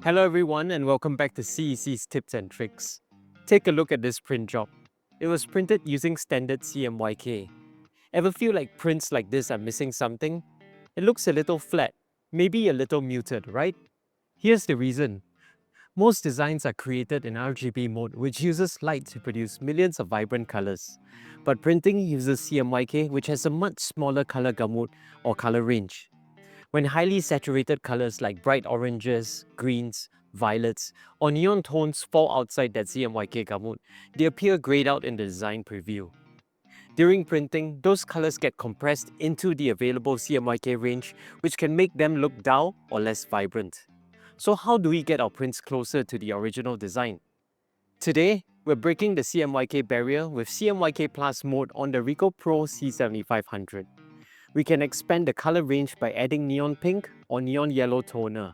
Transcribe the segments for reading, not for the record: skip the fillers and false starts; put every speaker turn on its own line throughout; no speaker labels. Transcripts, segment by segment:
Hello everyone and welcome back to CEC's Tips and Tricks. Take a look at this print job. It was printed using standard CMYK. Ever feel like prints like this are missing something? It looks a little flat, maybe a little muted, right? Here's the reason. Most designs are created in RGB mode, which uses light to produce millions of vibrant colors. But printing uses CMYK, which has a much smaller color gamut or color range. When highly saturated colors like bright oranges, greens, violets, or neon tones fall outside that CMYK gamut, they appear grayed out in the design preview. During printing, those colors get compressed into the available CMYK range, which can make them look dull or less vibrant. So how do we get our prints closer to the original design? Today, we're breaking the CMYK barrier with CMYK Plus mode on the Ricoh Pro C7500. We can expand the color range by adding neon pink or neon yellow toner.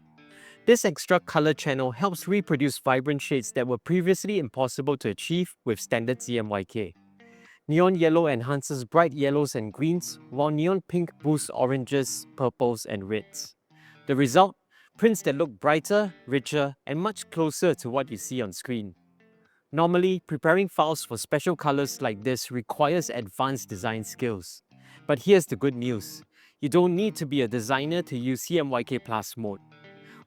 This extra color channel helps reproduce vibrant shades that were previously impossible to achieve with standard CMYK. Neon yellow enhances bright yellows and greens, while neon pink boosts oranges, purples, and reds. The result? Prints that look brighter, richer, and much closer to what you see on screen. Normally, preparing files for special colors like this requires advanced design skills. But here's the good news. You don't need to be a designer to use CMYK Plus mode.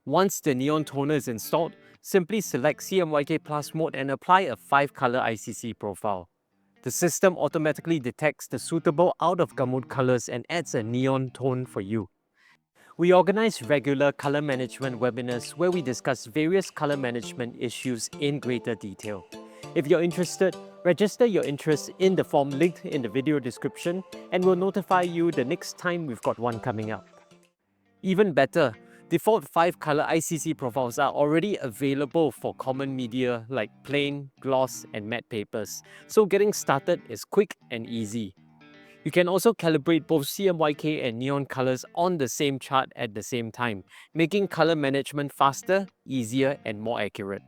Once the neon toner is installed, simply select CMYK Plus mode and apply a 5-color ICC profile. The system automatically detects the suitable out-of-gamut colors and adds a neon tone for you. We organize regular color management webinars where we discuss various color management issues in greater detail. If you're interested, register your interest in the form linked in the video description and we'll notify you the next time we've got one coming up. Even better, default 5-color ICC profiles are already available for common media like plain, gloss, and matte papers, so getting started is quick and easy. You can also calibrate both CMYK and neon colors on the same chart at the same time, making color management faster, easier, and more accurate.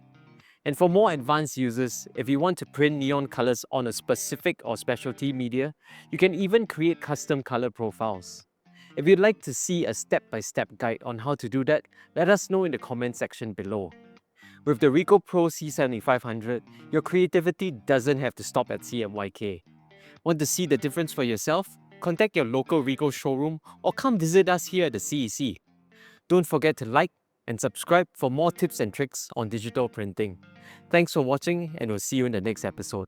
And for more advanced users, if you want to print neon colors on a specific or specialty media, you can even create custom color profiles. If you'd like to see a step-by-step guide on how to do that, let us know in the comment section below. With the Ricoh Pro C7500, your creativity doesn't have to stop at CMYK. Want to see the difference for yourself? Contact your local Ricoh showroom or come visit us here at the CEC. Don't forget to like and subscribe for more tips and tricks on digital printing. Thanks for watching and we'll see you in the next episode.